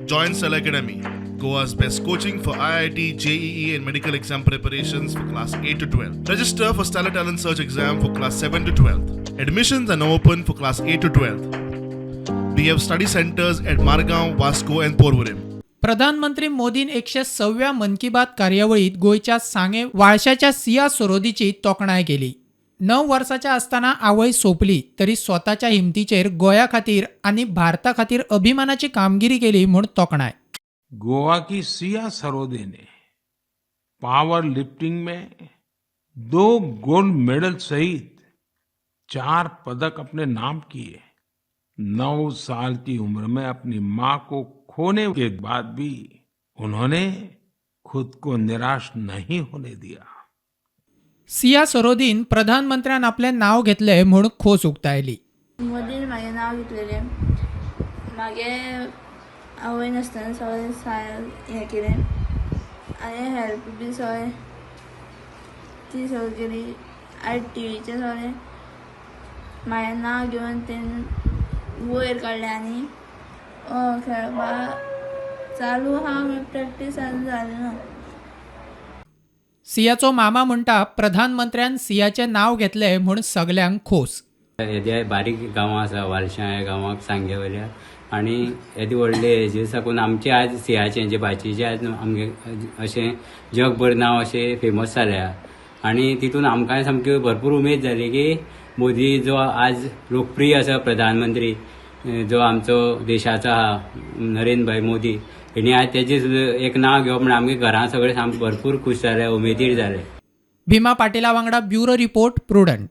Join Cell Academy, Goa's best coaching for IIT, JEE and medical exam preparations for class 8 to 12. Register for Stellar Talent Search exam for class 7 to 12th. Admissions are now open for class 8 to 12th. We have study centers at Margaon, Vasco and Porvorim. प्रधानमंत्री मोदीन 106व्या मन की बात कार्यावळीत गोयच्या सांगे वाळशाच्या सिया सरोदीची तोखणाय केली. 9 वर्षाच्या असताना आवय सोपली तरी स्वतःच्या हिमतीचेर गोया खातीर आणि भारता खातीर अभिमानाची कामगिरी केली म्हणून तोखणाय. गोवा की सिया सरोदे ने पावर लिफ्टिंग में 2 गोल्ड मेडल सहित 4 पदक अपने नाम किए. 9 साल की उम्र में अपनी मां को खोने के बाद भी उन्होंने खुद को निराश नहीं होने दिया. सिया सरोदीन प्रधानमंत्र्यान आपले नाव घेतले म्हणून खोस उक्तायली. मोदीन मागे नाव घेतलेले मागे आवय नासतना सगळें हें केलें आनी हेल्प बी सगळें ती सगळी केली. ITVचें सगळें म्हाजें नांव घेवन तें वयर काडलें आनी खेळपाक चालू आहा प्रॅक्टीस आनी जालें ना. सियाचो मामा म्हणटा प्रधानमंत्र्यान सियाचे नाव घेतले म्हणून सगल्यांक खोस. हेजे बारीक गांवां आसा वालशा ह्या गांवांक सांगे वयल्या आनी येदी व्हडले हेजे साकून आमचे आज सियाचे जे भाचीचे आज आमगे अशें जगभर नांव अशें फेमस जाल्या आनी तितून आमकां सामकी भरपूर उमेद जाली की मोदी जो आज लोकप्रिय आसा प्रधानमंत्री जो आमचो देशाचो आहा नरेंद्र भाई मोदी हेणी आज तेजे एक नाव घेवप म्हणून आमगे घरां सगळे सामके भरपूर खूश जाले, उमेदीर जाले. भीमा पाटीला वांगडा ब्युरो रिपोर्ट प्रुडंट.